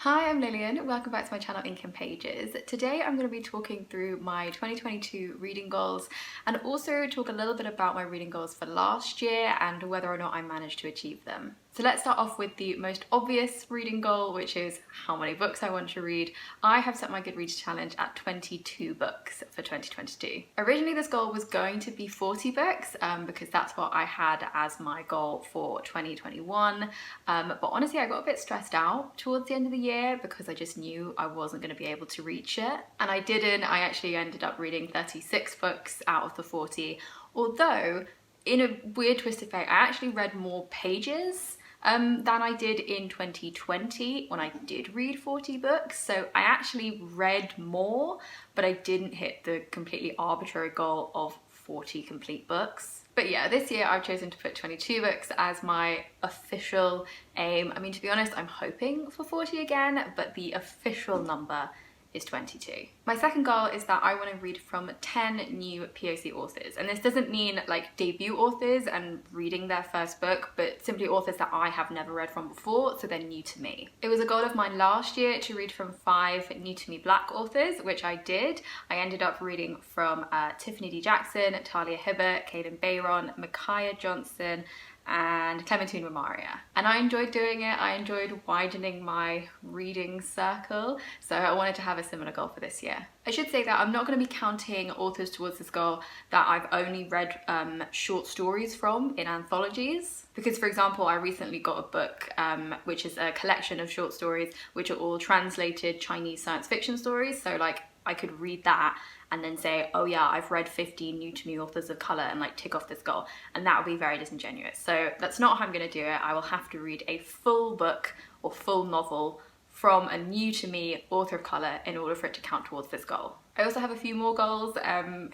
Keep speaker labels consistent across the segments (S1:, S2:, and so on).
S1: Hi, I'm Lillian. Welcome back to my channel Ink and Pages. Today I'm going to be talking through my 2022 reading goals and also talk a little bit about my reading goals for last year and whether or not I managed to achieve them. So let's start off with the most obvious reading goal, which is how many books I want to read. I have set my Goodreads challenge at 22 books for 2022. Originally this goal was going to be 40 books because that's what I had as my goal for 2021. But honestly I got a bit stressed out towards the end of the year because I just knew I wasn't going to be able to reach it. And I didn't. I actually ended up reading 36 books out of the 40, although in a weird twist of fate, I actually read more pages than I did in 2020 when I did read 40 books. So I actually read more, but I didn't hit the completely arbitrary goal of 40 complete books. But yeah, this year I've chosen to put 22 books as my official aim. I mean, to be honest, I'm hoping for 40 again, but the official number is 22. My second goal is that I want to read from 10 new POC authors. And this doesn't mean like debut authors and reading their first book, but simply authors that I have never read from before, so they're new to me. It was a goal of mine last year to read from 5 new to me Black authors, which I did. I ended up reading from Tiffany D. Jackson, Talia Hibbert, Kaden Bayron, Micaiah Johnson, and Clementine Mamaria. And I enjoyed doing it. I enjoyed widening my reading circle, so I wanted to have a similar goal for this year. I should say that I'm not going to be counting authors towards this goal that I've only read short stories from in anthologies, because for example I recently got a book which is a collection of short stories which are all translated Chinese science fiction stories, so like I could read that and then say, oh yeah, I've read 15 new to me authors of colour and like tick off this goal, and that would be very disingenuous. So that's not how I'm going to do it. I will have to read a full book or full novel from a new to me author of colour in order for it to count towards this goal. I also have a few more goals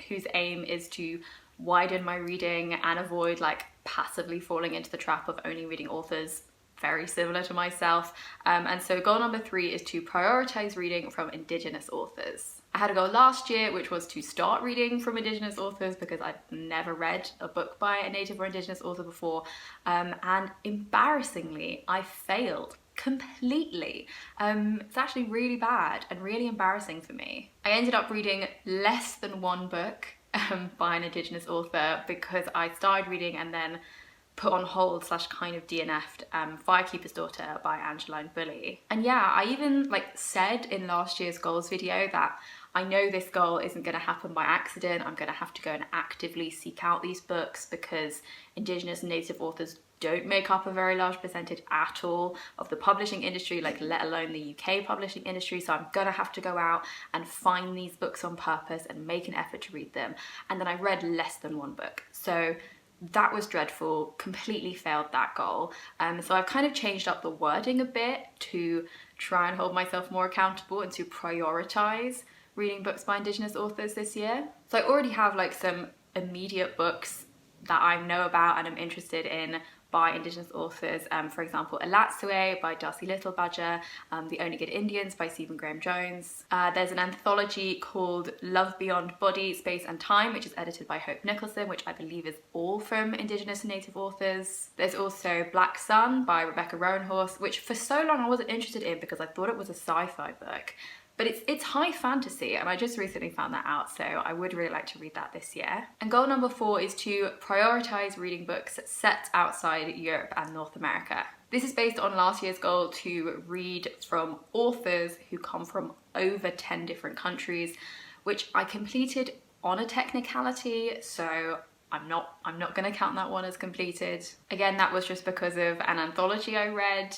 S1: whose aim is to widen my reading and avoid like passively falling into the trap of only reading authors very similar to myself. And so goal number 3 is to prioritise reading from Indigenous authors. I had a goal last year which was to start reading from Indigenous authors because I'd never read a book by a Native or Indigenous author before, and embarrassingly I failed completely. It's actually really bad and really embarrassing for me. I ended up reading less than one book by an Indigenous author because I started reading and then put on hold / kind of DNF'd Firekeeper's Daughter by Angeline Bully. And yeah, I even like said in last year's goals video that I know this goal isn't going to happen by accident. I'm going to have to go and actively seek out these books because Indigenous and Native authors don't make up a very large percentage at all of the publishing industry, like let alone the UK publishing industry. So I'm gonna have to go out and find these books on purpose and make an effort to read them. And then I read less than one book. So that was dreadful, completely failed that goal. So I've kind of changed up the wording a bit to try and hold myself more accountable and to prioritise reading books by Indigenous authors this year. So I already have like some immediate books that I know about and I'm interested in by Indigenous authors, for example, Elatsue by Darcy Littlebadger, The Only Good Indians by Stephen Graham Jones. There's an anthology called Love Beyond Body, Space and Time, which is edited by Hope Nicholson, which I believe is all from Indigenous and Native authors. There's also Black Sun by Rebecca Roanhorse, which for so long I wasn't interested in because I thought it was a sci-fi book. But it's high fantasy, and I just recently found that out, so I would really like to read that this year. And goal number 4 is to prioritise reading books set outside Europe and North America. This is based on last year's goal to read from authors who come from over 10 different countries, which I completed on a technicality, so I'm not going to count that one as completed. Again, that was just because of an anthology I read,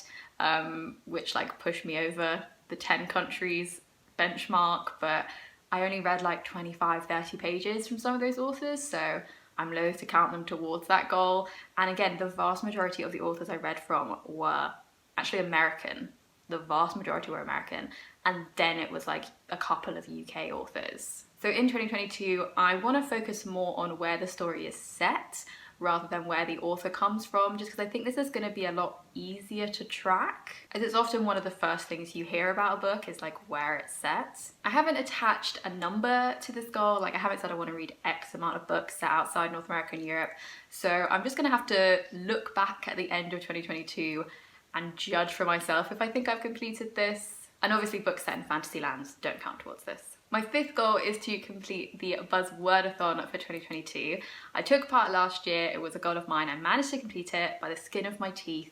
S1: which like pushed me over the 10 countries benchmark, but I only read like 25-30 pages from some of those authors, so I'm loath to count them towards that goal. And again, the vast majority of the authors I read from were actually American. The vast majority were American, and then it was like a couple of UK authors. So in 2022, I want to focus more on where the story is set rather than where the author comes from, just because I think this is going to be a lot easier to track, as it's often one of the first things you hear about a book is like where it's set. I haven't attached a number to this goal, like I haven't said I want to read X amount of books set outside North America and Europe, so I'm just going to have to look back at the end of 2022 and judge for myself if I think I've completed this. And obviously books set in fantasy lands don't count towards this. My fifth goal is to complete the Buzzwordathon for 2022. I took part last year, it was a goal of mine. I managed to complete it by the skin of my teeth,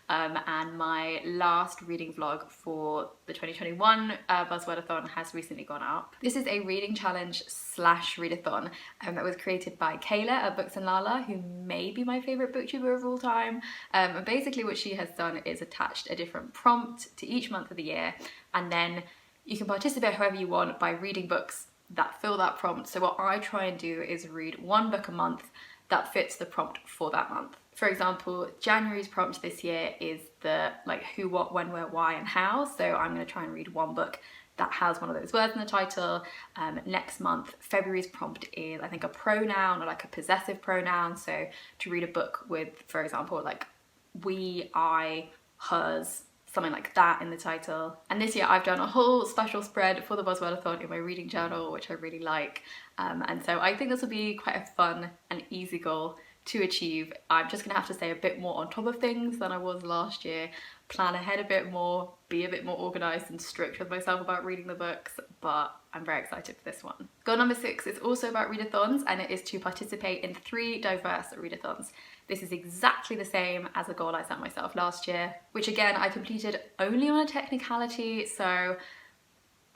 S1: and my last reading vlog for the 2021 Buzzwordathon has recently gone up. This is a reading challenge slash readathon that was created by Kayla at Books and Lala, who may be my favourite booktuber of all time. And basically what she has done is attached a different prompt to each month of the year, and then you can participate however you want by reading books that fill that prompt. So what I try and do is read one book a month that fits the prompt for that month. For example, January's prompt this year is the who, what, when, where, why, and how. So I'm going to try and read one book that has one of those words in the title. Next month, February's prompt is, I think, a pronoun or like a possessive pronoun. So to read a book with, for example, like we, I, hers, something like that in the title. And this year I've done a whole special spread for the Buzzwordathon in my reading journal, which I really like. And so I think this will be quite a fun and easy goal to achieve. I'm just gonna have to stay a bit more on top of things than I was last year, plan ahead a bit more, be a bit more organised and strict with myself about reading the books, but I'm very excited for this one. Goal number 6 is also about readathons, and it is to participate in 3 diverse readathons. This is exactly the same as the goal I set myself last year, which again I completed only on a technicality, so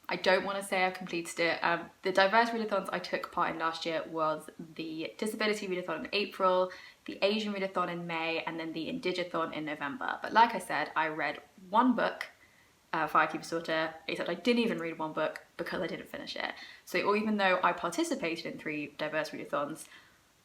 S1: I don't want to say I completed it. The diverse readathons I took part in last year was the Disability Readathon in April, the Asian Readathon in May, and then the Indigathon in November. But like I said, I read one book, Firekeeper's Daughter, except I didn't even read one book because I didn't finish it. So even though I participated in 3 diverse readathons,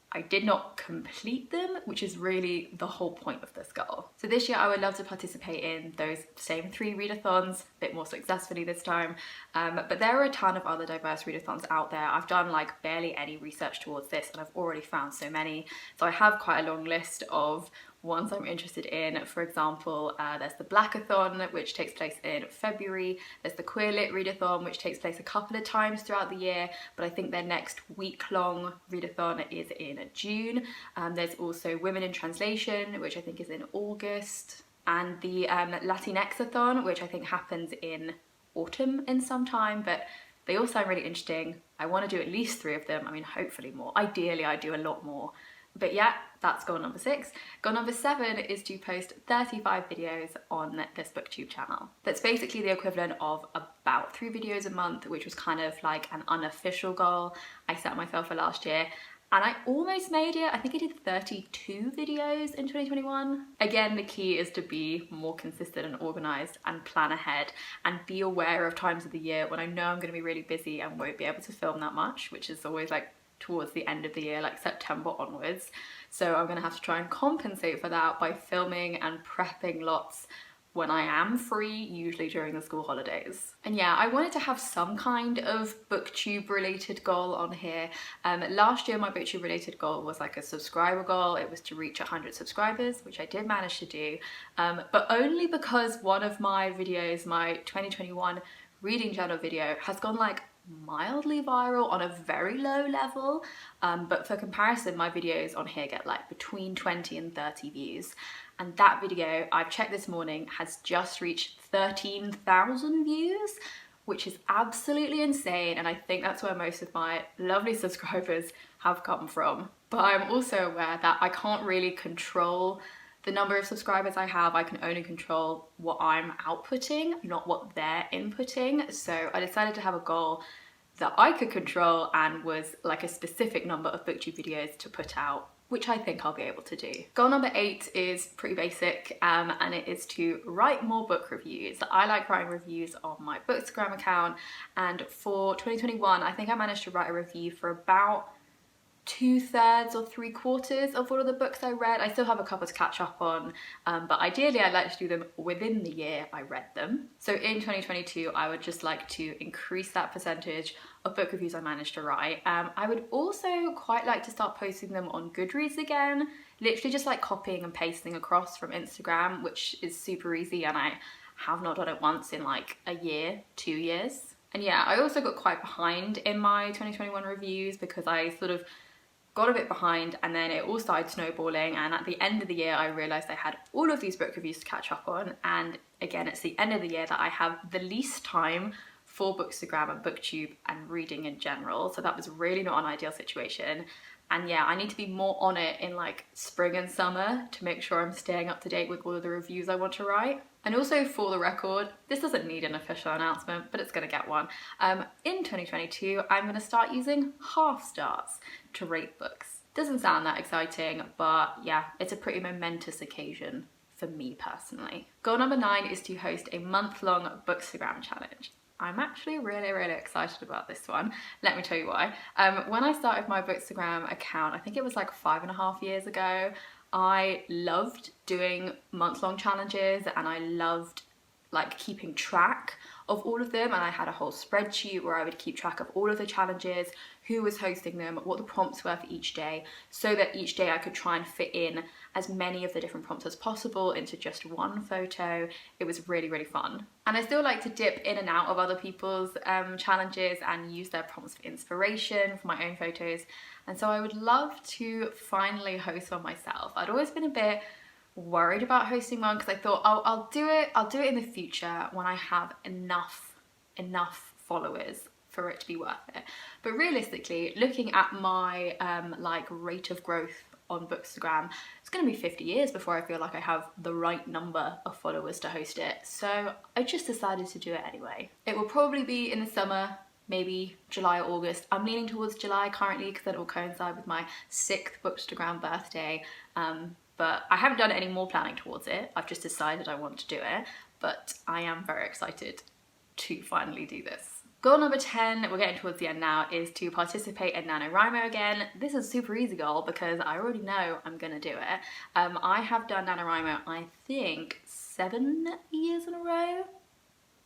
S1: I did not complete them, which is really the whole point of this goal. So this year I would love to participate in those same 3 readathons, a bit more successfully this time, but there are a ton of other diverse readathons out there. I've done like barely any research towards this and I've already found so many. So I have quite a long list of ones I'm interested in. For example, there's the Blackathon, which takes place in February. There's the Queer Lit Readathon, which takes place a couple of times throughout the year, but I think their next week-long readathon is in June. There's also Women in Translation, which I think is in August, and the Latinxathon, which I think happens in autumn in some time, but they all sound really interesting. I want to do at least 3 of them. I mean, hopefully more. Ideally, I do a lot more. But yeah, that's goal number 6. Goal number 7 is to post 35 videos on this booktube channel. That's basically the equivalent of about 3 videos a month, which was kind of like an unofficial goal I set myself for last year. And I almost made it. I think I did 32 videos in 2021. Again, the key is to be more consistent and organised and plan ahead and be aware of times of the year when I know I'm going to be really busy and won't be able to film that much, which is always like towards the end of the year, like September onwards. So I'm gonna have to try and compensate for that by filming and prepping lots when I am free, usually during the school holidays. And yeah, I wanted to have some kind of booktube related goal on here. Last year my booktube related goal was like a subscriber goal. It was to reach 100 subscribers, which I did manage to do, but only because one of my videos, my 2021 reading journal video, has gone like mildly viral on a very low level, but for comparison my videos on here get like between 20 and 30 views, and that video I've checked this morning has just reached 13,000 views, which is absolutely insane, and I think that's where most of my lovely subscribers have come from. But I'm also aware that I can't really control the number of subscribers I have. I can only control what I'm outputting, not what they're inputting. So I decided to have a goal that I could control and was like a specific number of booktube videos to put out, which I think I'll be able to do. Goal number 8 is pretty basic, and it is to write more book reviews. I like writing reviews on my Bookstagram account, and for 2021 I think I managed to write a review for about 2/3 or 3/4 of all of the books I read. I still have a couple to catch up on, but ideally I'd like to do them within the year I read them. So in 2022 I would just like to increase that percentage of book reviews I managed to write. I would also quite like to start posting them on Goodreads again, literally just like copying and pasting across from Instagram, which is super easy, and I have not done it once in like a year, 2 years. And yeah, I also got quite behind in my 2021 reviews because I sort of got a bit behind, and then it all started snowballing, and at the end of the year I realised I had all of these book reviews to catch up on, and again it's the end of the year that I have the least time for Bookstagram and BookTube and reading in general, so that was really not an ideal situation. And yeah, I need to be more on it in like spring and summer to make sure I'm staying up to date with all of the reviews I want to write. And also, for the record, this doesn't need an official announcement, but it's gonna get one. In 2022, I'm gonna start using half stars to rate books. Doesn't sound that exciting, but yeah, it's a pretty momentous occasion for me personally. Goal number 9 is to host a month-long Bookstagram challenge. I'm actually really excited about this one. Let me tell you why. When I started my Bookstagram account, I think it was like 5.5 years ago, I loved doing month-long challenges, and I loved like keeping track of all of them, and I had a whole spreadsheet where I would keep track of all of the challenges, who was hosting them, what the prompts were for each day, so that each day I could try and fit in as many of the different prompts as possible into just one photo. It was really fun. And I still like to dip in and out of other people's challenges and use their prompts for inspiration for my own photos. And so I would love to finally host one myself. I'd always been a bit worried about hosting one because I thought, oh, I'll do it in the future when I have enough followers for it to be worth it. But realistically, looking at my like rate of growth on Bookstagram, it's going to be 50 years before I feel like I have the right number of followers to host it. So I just decided to do it anyway. It will probably be in the summer, maybe July or August. I'm leaning towards July currently because then it will coincide with my 6th Bookstagram birthday. But I haven't done any more planning towards it. I've just decided I want to do it, but I am very excited to finally do this. Goal number 10, we're getting towards the end now, is to participate in NaNoWriMo again. This is a super easy goal because I already know I'm gonna do it. I have done NaNoWriMo, I think, 7 years in a row.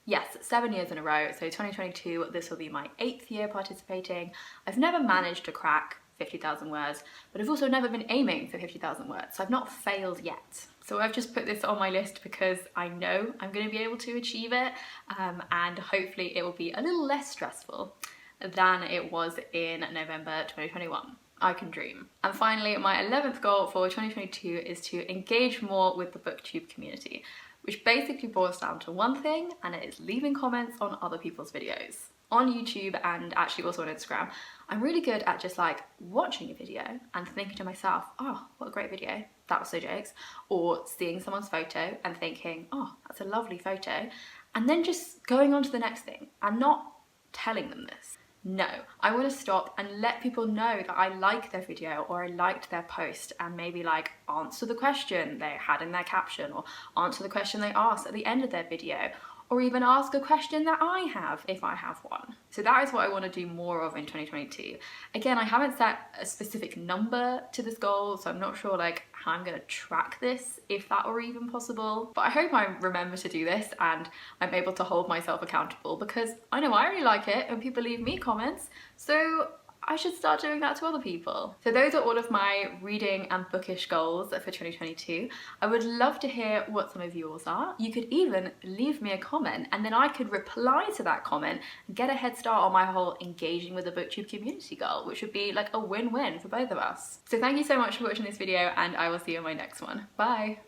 S1: Yes, 7 years in a row. So 2022, this will be my 8th year participating. I've never managed to crack 50,000 words, but I've also never been aiming for 50,000 words, so I've not failed yet. So I've just put this on my list because I know I'm going to be able to achieve it, and hopefully it will be a little less stressful than it was in November 2021. I can dream. And finally, my 11th goal for 2022 is to engage more with the BookTube community, which basically boils down to one thing, and it is leaving comments on other people's videos. On YouTube and actually also on Instagram, I'm really good at just like watching a video and thinking to myself, oh, what a great video, that was so jokes, or seeing someone's photo and thinking, oh, that's a lovely photo, and then just going on to the next thing and not telling them this. No, I want to stop and let people know that I like their video or I liked their post, and maybe like answer the question they had in their caption, or answer the question they asked at the end of their video, or even ask a question that I have if I have one. So that is what I want to do more of in 2022. Again, I haven't set a specific number to this goal, so I'm not sure like how I'm going to track this, if that were even possible. But I hope I remember to do this and I'm able to hold myself accountable, because I know I really like it and people leave me comments, so I should start doing that to other people. So those are all of my reading and bookish goals for 2022. I would love to hear what some of yours are. You could even leave me a comment and then I could reply to that comment and get a head start on my whole engaging with the BookTube community goal, which would be like a win-win for both of us. So thank you so much for watching this video, and I will see you in my next one. Bye.